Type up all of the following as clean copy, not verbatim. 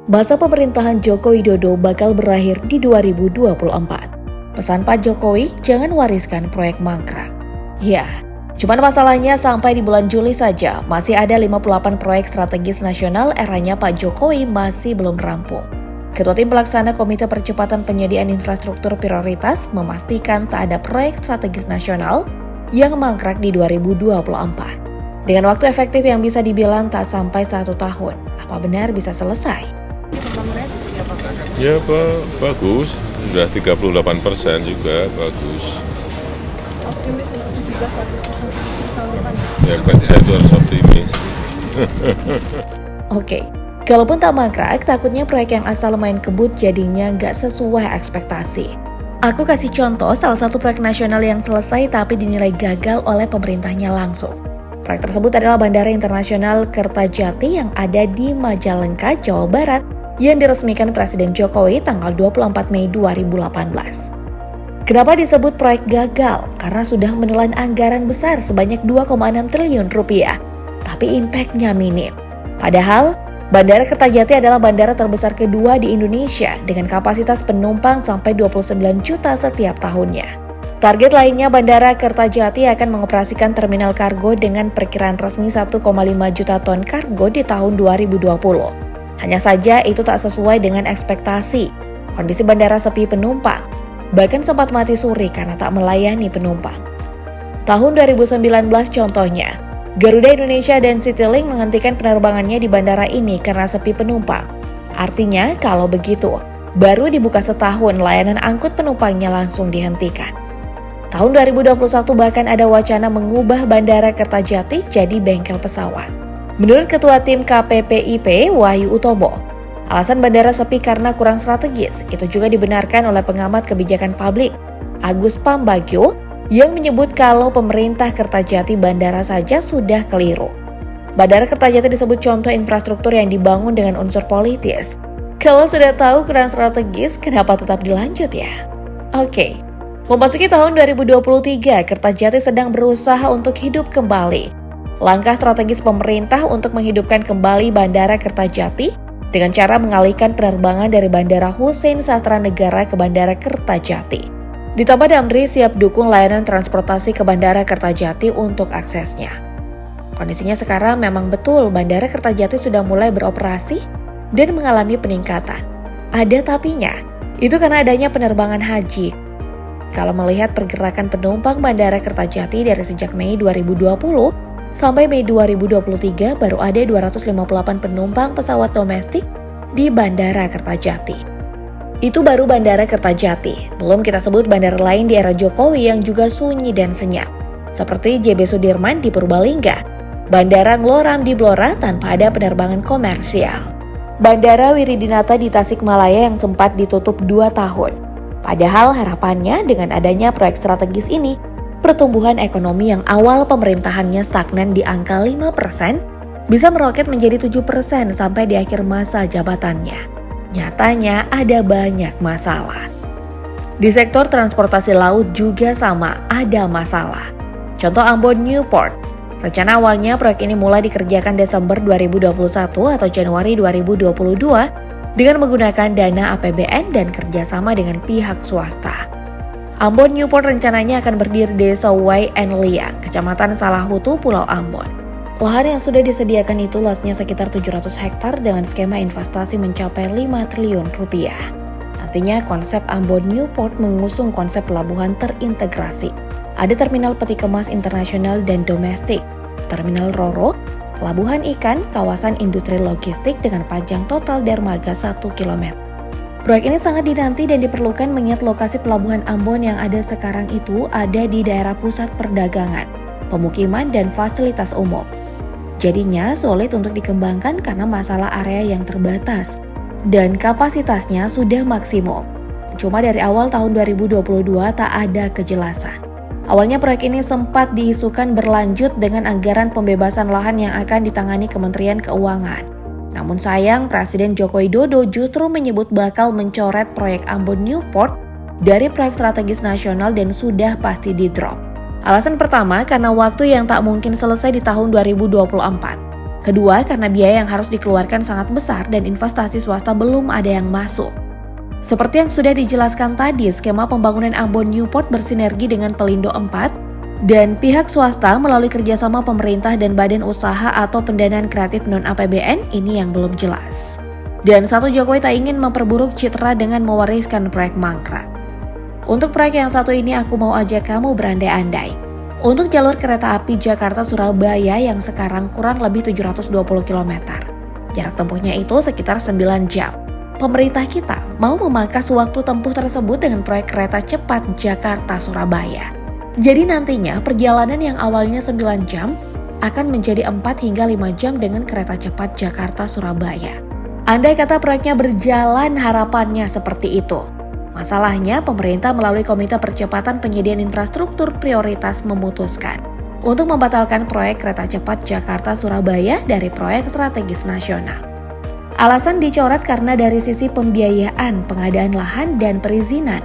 Masa pemerintahan Joko Widodo bakal berakhir di 2024. Pesan Pak Jokowi, jangan wariskan proyek mangkrak. Ya, cuman masalahnya sampai di bulan Juli saja masih ada 58 proyek strategis nasional eranya Pak Jokowi masih belum rampung. Ketua Tim Pelaksana Komite Percepatan Penyediaan Infrastruktur Prioritas memastikan tak ada proyek strategis nasional yang mangkrak di 2024. Dengan waktu efektif yang bisa dibilang tak sampai 1 tahun, apa benar bisa selesai? Ya bagus, sudah 38% juga bagus. Optimis untuk 17 Agustus tahun depan. Ya kerja itu harus optimis. Oke, kalaupun tak mangkrak, takutnya proyek yang asal main kebut jadinya nggak sesuai ekspektasi. Aku kasih contoh salah satu proyek nasional yang selesai tapi dinilai gagal oleh pemerintahnya langsung. Proyek tersebut adalah Bandara Internasional Kertajati yang ada di Majalengka, Jawa Barat, yang diresmikan Presiden Jokowi tanggal 24 Mei 2018. Kenapa disebut proyek gagal? Karena sudah menelan anggaran besar sebanyak 2,6 triliun rupiah, tapi impact-nya minim. Padahal, Bandara Kertajati adalah bandara terbesar kedua di Indonesia dengan kapasitas penumpang sampai 29 juta setiap tahunnya. Target lainnya, Bandara Kertajati akan mengoperasikan terminal kargo dengan perkiraan resmi 1,5 juta ton kargo di tahun 2020. Hanya saja itu tak sesuai dengan ekspektasi. Kondisi bandara sepi penumpang, bahkan sempat mati suri karena tak melayani penumpang. Tahun 2019 contohnya, Garuda Indonesia dan Citylink menghentikan penerbangannya di bandara ini karena sepi penumpang. Artinya kalau begitu, baru dibuka setahun layanan angkut penumpangnya langsung dihentikan. Tahun 2021 bahkan ada wacana mengubah Bandara Kertajati jadi bengkel pesawat. Menurut Ketua Tim KPPIP Wahyu Utomo, alasan bandara sepi karena kurang strategis. Itu juga dibenarkan oleh pengamat kebijakan publik Agus Pambagio yang menyebut kalau pemerintah Kertajati bandara saja sudah keliru. Bandara Kertajati disebut contoh infrastruktur yang dibangun dengan unsur politis. Kalau sudah tahu kurang strategis, kenapa tetap dilanjut ya? Oke, memasuki tahun 2023, Kertajati sedang berusaha untuk hidup kembali. Langkah strategis pemerintah untuk menghidupkan kembali Bandara Kertajati dengan cara mengalihkan penerbangan dari Bandara Hussein Sastranegara ke Bandara Kertajati. Ditambah Damri siap dukung layanan transportasi ke Bandara Kertajati untuk aksesnya. Kondisinya sekarang memang betul Bandara Kertajati sudah mulai beroperasi dan mengalami peningkatan. Ada tapinya, itu karena adanya penerbangan haji. Kalau melihat pergerakan penumpang Bandara Kertajati dari sejak Mei 2020, sampai Mei 2023 baru ada 258 penumpang pesawat domestik di Bandara Kertajati. Itu baru Bandara Kertajati, belum kita sebut bandara lain di era Jokowi yang juga sunyi dan senyap, seperti JB Sudirman di Purbalingga, Bandara Ngloram di Blora tanpa ada penerbangan komersial, Bandara Wiridinata di Tasikmalaya yang sempat ditutup 2 tahun. Padahal harapannya dengan adanya proyek strategis ini, pertumbuhan ekonomi yang awal pemerintahannya stagnan di angka 5% bisa meroket menjadi 7% sampai di akhir masa jabatannya. Nyatanya ada banyak masalah. Di sektor transportasi laut juga sama, ada masalah. Contoh Ambon Newport. Rencana awalnya proyek ini mulai dikerjakan Desember 2021 atau Januari 2022 dengan menggunakan dana APBN dan kerjasama dengan pihak swasta. Ambon Newport rencananya akan berdiri di Desa Wai Enlia, Kecamatan Salahutu, Pulau Ambon. Lahan yang sudah disediakan itu luasnya sekitar 700 hektar dengan skema investasi mencapai 5 triliun rupiah. Nantinya konsep Ambon Newport mengusung konsep pelabuhan terintegrasi. Ada terminal peti kemas internasional dan domestik, terminal Roro, pelabuhan ikan, kawasan industri logistik dengan panjang total dermaga 1 km. Proyek ini sangat dinanti dan diperlukan mengingat lokasi pelabuhan Ambon yang ada sekarang itu ada di daerah pusat perdagangan, pemukiman, dan fasilitas umum. Jadinya sulit untuk dikembangkan karena masalah area yang terbatas dan kapasitasnya sudah maksimum. Cuma dari awal tahun 2022 tak ada kejelasan. Awalnya proyek ini sempat diisukan berlanjut dengan anggaran pembebasan lahan yang akan ditangani Kementerian Keuangan. Namun sayang, Presiden Joko Widodo justru menyebut bakal mencoret proyek Ambon Newport dari proyek strategis nasional dan sudah pasti di-drop. Alasan pertama, karena waktu yang tak mungkin selesai di tahun 2024. Kedua, karena biaya yang harus dikeluarkan sangat besar dan investasi swasta belum ada yang masuk. Seperti yang sudah dijelaskan tadi, skema pembangunan Ambon Newport bersinergi dengan Pelindo 4 dan pihak swasta melalui kerjasama pemerintah dan badan usaha atau pendanaan kreatif non-APBN ini yang belum jelas. Dan satu, Jokowi tak ingin memperburuk citra dengan mewariskan proyek mangkrak. Untuk proyek yang satu ini aku mau ajak kamu berandai-andai. Untuk jalur kereta api Jakarta-Surabaya yang sekarang kurang lebih 720 km. Jarak tempuhnya itu sekitar 9 jam. Pemerintah kita mau memangkas waktu tempuh tersebut dengan proyek kereta cepat Jakarta-Surabaya. Jadi nantinya perjalanan yang awalnya 9 jam akan menjadi 4 hingga 5 jam dengan kereta cepat Jakarta-Surabaya. Andai kata proyeknya berjalan, harapannya seperti itu. Masalahnya, pemerintah melalui Komite Percepatan Penyediaan Infrastruktur Prioritas memutuskan untuk membatalkan proyek kereta cepat Jakarta-Surabaya dari proyek strategis nasional. Alasan dicoret karena dari sisi pembiayaan, pengadaan lahan, dan perizinan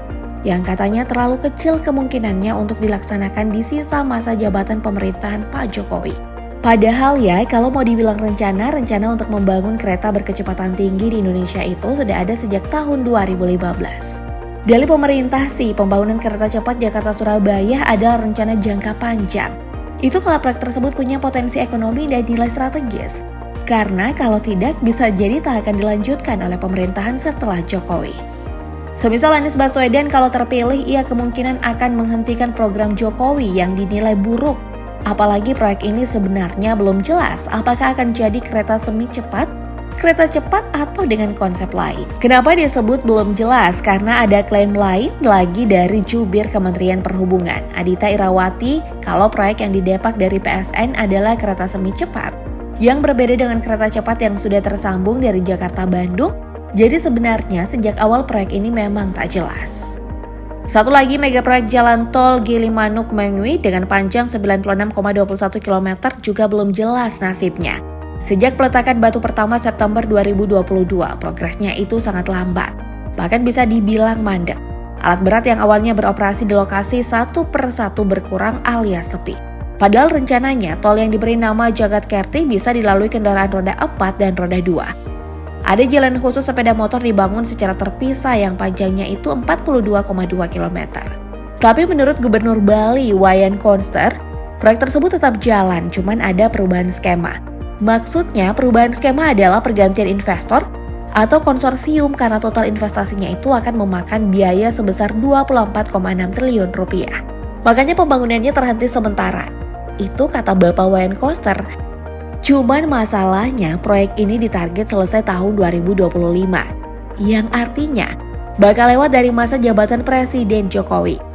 yang katanya terlalu kecil kemungkinannya untuk dilaksanakan di sisa masa jabatan pemerintahan Pak Jokowi. Padahal ya, kalau mau dibilang rencana untuk membangun kereta berkecepatan tinggi di Indonesia itu sudah ada sejak tahun 2015. Dari pemerintah sih, pembangunan kereta cepat Jakarta-Surabaya adalah rencana jangka panjang. Itu kalau proyek tersebut punya potensi ekonomi dan nilai strategis. Karena kalau tidak, bisa jadi tak akan dilanjutkan oleh pemerintahan setelah Jokowi. Semisal Anies Baswedan kalau terpilih, ia kemungkinan akan menghentikan program Jokowi yang dinilai buruk. Apalagi proyek ini sebenarnya belum jelas apakah akan jadi kereta semi cepat, kereta cepat atau dengan konsep lain. Kenapa disebut belum jelas? Karena ada klaim lain lagi dari jubir Kementerian Perhubungan, Adhita Irawati, kalau proyek yang didepak dari PSN adalah kereta semi cepat. Yang berbeda dengan kereta cepat yang sudah tersambung dari Jakarta-Bandung, jadi sebenarnya sejak awal proyek ini memang tak jelas. Satu lagi, mega proyek jalan tol Gilimanuk-Mengwi dengan panjang 96,21 km juga belum jelas nasibnya. Sejak peletakan batu pertama September 2022, progresnya itu sangat lambat. Bahkan bisa dibilang mandek. Alat berat yang awalnya beroperasi di lokasi satu persatu berkurang alias sepi. Padahal rencananya tol yang diberi nama Jagatkerti bisa dilalui kendaraan roda 4 dan roda 2. Ada jalan khusus sepeda motor dibangun secara terpisah yang panjangnya itu 42,2 km. Tapi menurut Gubernur Bali, Wayan Koster, proyek tersebut tetap jalan, cuman ada perubahan skema. Maksudnya perubahan skema adalah pergantian investor atau konsorsium karena total investasinya itu akan memakan biaya sebesar 24,6 triliun rupiah. Makanya pembangunannya terhenti sementara. Itu kata Bapak Wayan Koster. Cuman masalahnya proyek ini ditarget selesai tahun 2025. Yang artinya bakal lewat dari masa jabatan Presiden Jokowi.